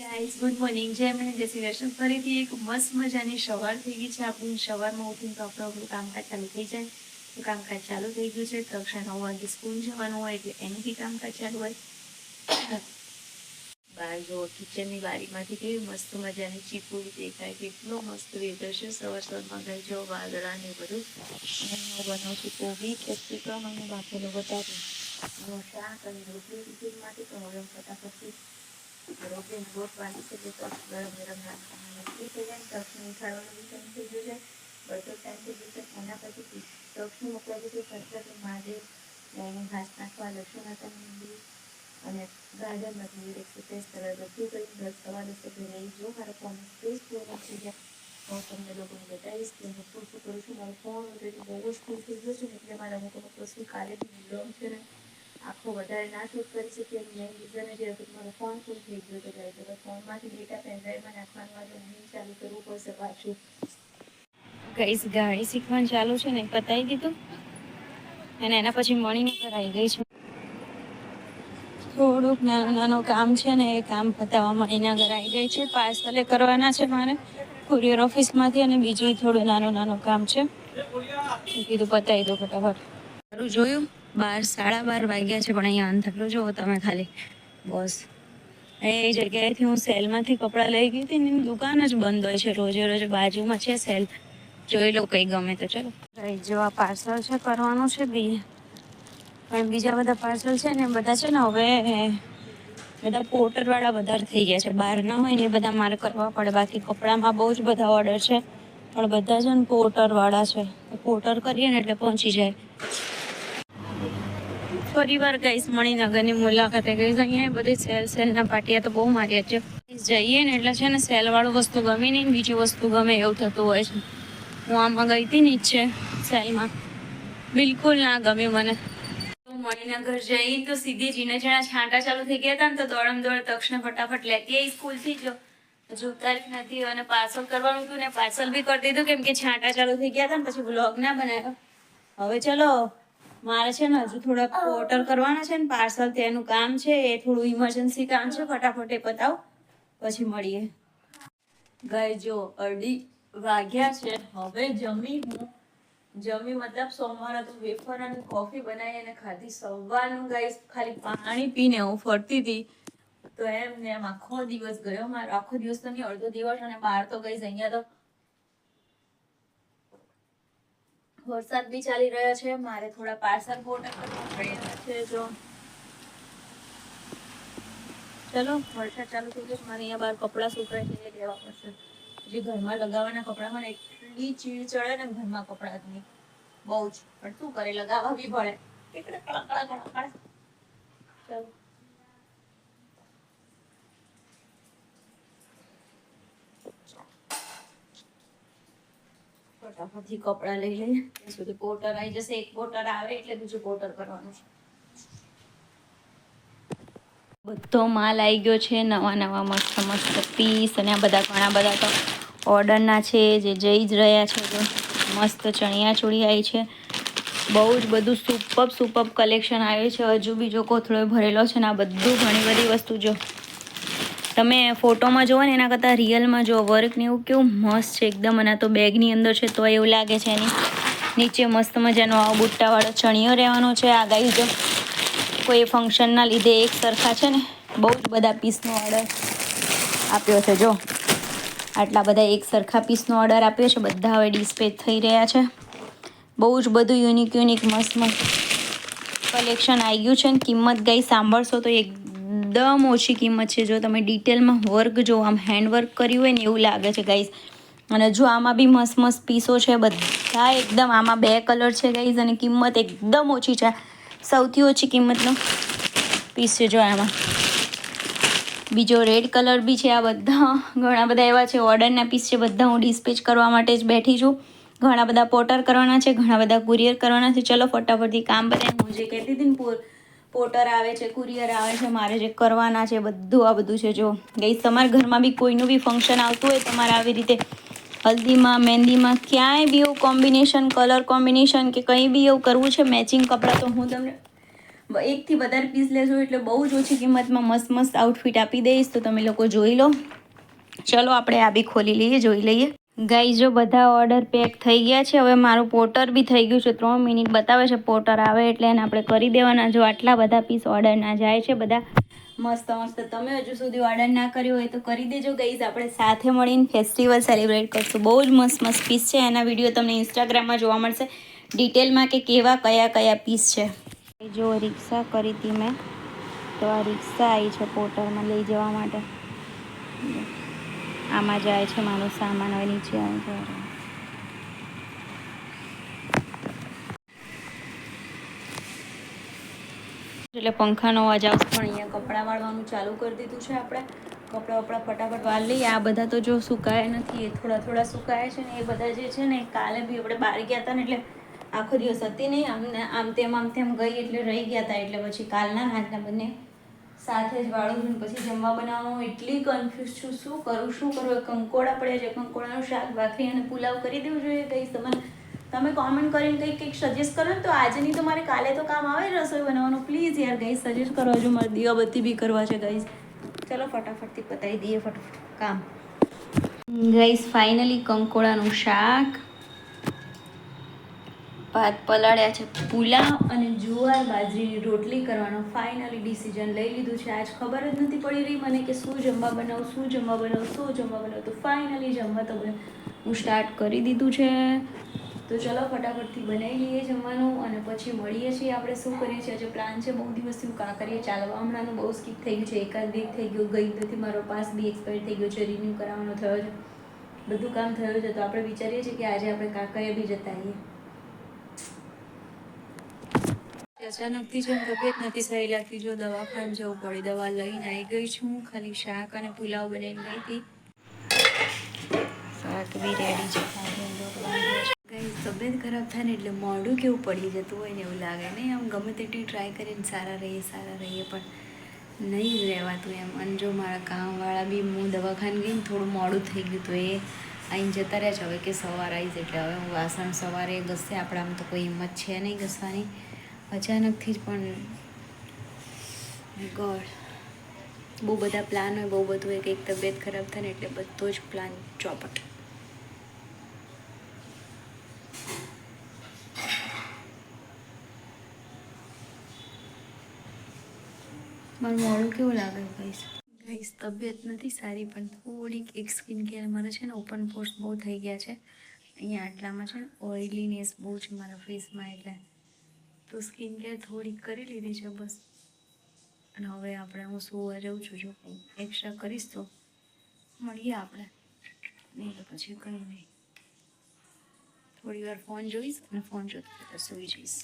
Guys good morning જય મને જય શ્રી કૃષ્ણ ફરીથી એક મસ્ત મજાની સવાર થઈ ગઈ છે આપણું સવારમાં ઉઠીને તો આપણું કામકાજ ચાલુ થઈ જાય તો કામકાજ ચાલુ થઈ ગયું છે કક્ષા 9 વાગે સ્કૂલ જવાનું હોય એટલે એનું બી કામકાજ ચાલુ હોય બહાર જો કિચનની બારીમાંથી કેવી મસ્ત મજાની ચીપુડી દેખાય કેટલો મસ્ત વેધર છે સવાર સવારમાં ગઈ જો વાદળા ને બધું અને હું બનાવું છું કોબી કેપ્સિકમ અને બાફેલું બટાટું શાક અને રોટલી ટિફિન માટે તો હવે ફટાફટથી રોટલી લોટ બાંધી છે તો ગરમ ગરમ નાખવાનું નક્કી થઈ જાય તક્ષને ઉઠાડવાનો બી ટાઈમ થઈ ગયો છે બધો ટાઈમ થઈ ગયો છે એના પછી તક્ષને મોકલાઈ દીધું સરસ્વતી મહાદેવ ગાયને ઘાસ નાખવા લક્ષ્મણ હતા મંદિર અને ગાર્ડનમાં થોડી એક્સરસાઇઝ કરવા બધું કરી 10 સવા 10 ઘરે જો મારો ફોન સ્પેસ પૂરો થઈ જાય હું તમને લોકોને બતાવીશ કે હું શું શું કરું છું મારો ફોન ઓલરેડી બહુ જ ફૂલ થઈ ગયો છે એટલે મારા અમુક વસ્તુ કાલેથી બ્લોગ છે ને આખો વધારે ના શૂટ કરી શકીએ મેઇન રીઝન જ હતું મારો ફોન ફૂલ થઈ ગયો તો ગાઈઝ હવે ફોનમાંથી ડેટા પેનડ્રાઈવમાં નાખવાનું આજે નહીં ચાલુ કરવું પડશે પાછું ગાઈઝ ગાડી શીખવાનું ચાલુ છે ને પતાવી દીધું અને એના પછી મળીને કરાઈ ગઈ છે થોડુંક નાનું કામ છે ને એ કામ પતાવવામાં એના ઘર આવી ગઈ છે પાર્સલે કરવાના છે મારે કુરિયર ઓફિસમાંથી અને બીજું થોડું નાનું કામ છે કીધું પતાવી દો ફટાફટ સારું જોયું 12 સાડા 12 વાગ્યા છે પણ અહીંયા અંધારું જુઓ તમે ખાલી બસ એ જગ્યાએથી હું સેલમાંથી કપડાં લઈ ગઈ હતી ને એની દુકાન જ બંધ હોય છે રોજે રોજ બાજુમાં છે સેલ જોઈ લો કંઈ ગમે તો ચલો જો આ પાર્સલ છે કરવાનું છે બી પણ બીજા બધા પાર્સલ છે ને બધા છે ને હવે બધા પોર્ટરવાળા વધારે થઈ ગયા છે બહાર ના હોય ને એ બધા મારે કરવા પડે બાકી કપડામાં બહુ જ બધા ઓર્ડર છે પણ બધા છે ને પોર્ટરવાળા છે પોર્ટર કરીએ ને એટલે પહોંચી જાય ફરીવાર ગઈશ મણિનગરની મુલાકાતે ગઈશ અહીંયા બધી સેલના પાટિયા તો બહુ માર્યા છે જઈએ ને એટલે છે ને સેલવાળું વસ્તુ ગમે નહીં બીજી વસ્તુ ગમે એવું થતું હોય છે હું આમાં ગઈ હતી ને જ છે સેલમાં બિલકુલ ના ગમ્યું મને મણિનગર જઈ તો સીધી જીના છાંટા ચાલુ થઈ ગયા હતા ને તો દોડમ દોડ તક્ષને ફટાફટ લેતી આવી સ્કૂલથી જ હજુ તારીખ નથી અને પાર્સલ કરવાનું હતું ને પાર્સલ બી કરી દીધું કેમ કે છાંટા ચાલુ થઈ ગયા હતા ને પછી બ્લોગ ના બનાવ્યો હવે ચલો મારે છે ને હજુ થોડા પોર્ટર કરવાના છે ને પાર્સલ તેનું કામ છે એ થોડું ઇમરજન્સી કામ છે ફટાફટ એ પતાવ પછી મળીએ ગાય જો 2:30 વાગ્યા છે હવે જમી મતલબ સોમવારે તો વેફર અને કોફી બનાવી અને ખાધી સવારનું ગાઈસ ખાલી પાણી પીને હું ફરતી હતી તો એમ ને એમ આખો દિવસ ગયો મારો આખો દિવસ તો નહીં અડધો દિવસ અને બહાર તો ગઈશ અહીંયા તો વરસાદ બી ચાલી રહ્યો છે મારે થોડા પાર્સલ પોર્ટર કરવા પડ્યા છે જો ચલો વરસાદ ચાલુ થઈ ગયો મારે અહીંયા બહાર કપડાં સુકાય છે એ લેવા પડશે જે ઘરમાં લગાવવાના કપડામાં એટલી ચીડ ચડે ને ઘરમાં કપડાની બહુ જ પણ શું કરે લગાવવા બી પડે ચલો ફટાફટથી કપડાં લઈ લઈએ ત્યાં સુધી પોર્ટર આવી જશે એક પોર્ટર આવે એટલે બીજું પોર્ટર કરવાનું છે બધો માલ આવી ગયો છે નવા મસ્ત પીસ અને આ બધા ઘણા બધા તો ઓર્ડરના છે જે જઈ જ રહ્યા છે તો મસ્ત ચણિયા ચોળી આવી છે બહુ જ બધું સુપર કલેક્શન આવ્યું છે હજુ બીજો કોથળો ભરેલો છે ને આ બધું ઘણી બધી વસ્તુ જો તમે ફોટોમાં જુઓ ને એના કરતાં રિયલમાં જો વર્ક ને એવું કેવું મસ્ત છે એકદમ અને તો બેગની અંદર છે તો એવું લાગે છે એની નીચે મસ્ત મજાનો આવો બુટ્ટાવાળો ચણિયો રહેવાનો છે આગાહી જો કોઈ ફંક્શનના લીધે એક સરખા છે ને બહુ જ બધા પીસનો ઓર્ડર આપ્યો છે જો આટલા બધા એક સરખા પીસનો ઓર્ડર આપ્યો છે બધા હવે ડિસ્પેચ થઈ રહ્યા છે બહુ જ બધું યુનિક મસ્ત કલેક્શન આવી ગયું છે ને કિંમત ગઈ સાંભળશો તો એકદમ ઓછી કિંમત છે જો તમે ડિટેલમાં વર્ક જો આમ હેન્ડવર્ક કર્યું હોય ને એવું લાગે છે ગાઈઝ અને જો આમાં બી મસ્ત પીસો છે બધા એકદમ આમાં 2 કલર છે ગાઈઝ અને કિંમત એકદમ ઓછી છે સૌથી ઓછી કિંમતનો પીસ છે જો આમાં બીજો રેડ કલર બી છે આ બધા ઘણા બધા એવા છે ઓર્ડરના પીસ છે બધા હું ડિસ્પેચ કરવા માટે જ બેઠી છું ઘણા બધા પોર્ટર કરવાના છે ઘણા બધા કુરિયર કરવાના છે ચલો ફટાફટથી કામ બતાવી હું જે કહેતી હતી ને પોર્ટર આવે છે કુરિયર આવે છે મારે જે કરવાના છે બધું આ બધું છે જો ગઈ તમારા ઘરમાં બી કોઈનું બી ફંક્શન આવતું હોય તમારે આવી રીતે હલ્દીમાં મહેંદીમાં ક્યાંય બી એવું કોમ્બિનેશન કલર કોમ્બિનેશન કે કંઈ બી એવું કરવું છે મેચિંગ કપડાં તો હું તમને એકથી વધારે પીસ લેશો એટલે બહુ જ ઓછી કિંમતમાં મસ્ત મસ્ત આઉટફિટ આપી દઈશ, તો તમે લોકો જોઈ લો. ચલો આપણે આ બી ખોલી લઈએ, જોઈ લઈએ. ગાઈસ જો બધા ઓર્ડર પેક થઈ ગયા છે. હવે મારું પોર્ટર બી થઈ ગયું છે. 3 મિનિટ બતાવે છે, પોર્ટર આવે એટલે એને આપણે કરી દેવાના. જો આટલા બધા પીસ ઓર્ડર ના જાય છે બધા મસ્ત મસ્ત. તમે હજુ સુધી ઓર્ડર ના કર્યો હોય તો કરી દેજો ગાઈસ. આપણે સાથે મળીને ફેસ્ટિવલ સેલિબ્રેટ કરશું. બહુ જ મસ્ત મસ્ત પીસ છે. એના વિડીયો તમને ઇન્સ્ટાગ્રામમાં જોવા મળશે ડિટેલમાં કે કેવા કયા પીસ છે. જો રિક્ષા કરી હતી મેં, તો આ રિક્ષા આવી છે પોર્ટરમાં લઈ જવા માટે. આમાં જાય છે મારો સામાન. હવે નીચે આવી જાય એટલે પંખાનો અવાજ આવશે. પણ અહીંયા કપડાં વાળવાનું ચાલુ કરી દીધું છે. આપણે કપડાં ફટાફટ વાળ લઈએ. આ બધા તો જો સુકાયા નથી, એ થોડા સુકાયા છે ને. એ બધા જે છે ને કાલે બી આપણે બહાર ગયા હતા ને એટલે આખો દિવસ હતી નહીં, આમ તેમ ગઈ એટલે રહી ગયા હતા. એટલે પછી કાલના આજના બંને સાથે જ વાળું છું. પછી જમવા બનાવવાનું એટલી કન્ફ્યુઝ છું, શું કરું. કંકોડા પડ્યા છે, કંકોડાનું શાક, ભાખરી અને પુલાવ કરી દેવું જોઈએ. કંઈ તમે કોમેન્ટ કરીને કંઈક સજેસ્ટ કરો ને, તો આજે નહીં તો મારે કાલે તો કામ આવે રસોઈ બનાવવાનું. પ્લીઝ યાર ગાઈસ સજેસ્ટ કરો. હજુ મારે દીવાબત્તી બી કરવા છે ગાઈસ. ચલો ફટાફટથી પતાવી દઈએ ફટાફટ કામ. ગાઈસ ફાઇનલી કંકોડાનું શાક, ભાત પલાળ્યા છે, પુલાવ અને જુવાર બાજરીની રોટલી કરવાનો ફાઇનલી ડિસિઝન લઈ લીધું છે. આજ ખબર જ નથી પડી રહી મને કે શું જમવા બનાવું. તો ફાઇનલી જમવા તો હું સ્ટાર્ટ કરી દીધું છે. તો ચલો ફટાફટથી બનાવી લઈએ જમવાનું અને પછી મળીએ છીએ. આપણે શું કરીએ છીએ, આજે પ્લાન છે બહુ દિવસથી હું કાંકરીએ ચાલવા. હમણાંનું બહુ સ્કીપ થઈ ગયું છે. એકાદ વીક થઈ ગયું. ગઈ તેથી મારો પાસ બી એક્સપાયર થઈ ગયો છે, રિન્યૂ કરાવવાનો થયો છે, બધું કામ થયું છે. તો આપણે વિચારીએ છીએ કે આજે આપણે કાંકરીએ બી જતા આવીએ. અચાનકથી જો તબિયત નથી સારી લાગતી, જો દવાખાને જવું પડી. દવા લઈને આવી ગઈ છું. ખાલી શાક અને પુલાવ બનાવીને ગઈ હતી. શાક બી રેડી છે. કંઈ તબિયત ખરાબ થાય ને એટલે મોઢું કેવું પડી જતું હોય ને એવું લાગે નહીં. આમ ગમે તેટલી ટ્રાય કરીને સારા રહીએ પણ નહીં રહેવાતું એમ. અને જો મારા કામવાળા બી હું દવાખાને ગઈ ને થોડું મોડું થઈ ગયું તો એ આઈને જતા રહ્યા છે. હવે કે સવાર આવીશ એટલે હવે હું વાસણ સવારે ઘસે. આપણામાં તો કોઈ હિંમત છે નહીં ઘસવાની. અચાનકથી જ પણ ગોડ બહુ બધા પ્લાન હોય, બહુ બધું હોય. કંઈક તબિયત ખરાબ થાય ને એટલે બધો જ પ્લાન ચોપટ. મારું મોડું કેવું લાગે ગાઈસ તબિયત નથી સારી પણ થોડીક એક સ્કિન કેર મારે છે ને ઓપન પોર્સ બહુ થઈ ગયા છે અહીંયા આટલામાં છે ને, ઓઇલીનેસ બહુ છે મારા ફેસમાં. એટલે તો સ્કિન કેર થોડીક કરી લીધી છે બસ. અને હવે હું સુવા જાઉં છું. જો એક્સ્ટ્રા કરીશ તો મળીએ આપણે, નહીં તો પછી કંઈ નહીં. થોડી વાર ફોન જોઈશ અને ફોન જોતા સુઈ જઈશ.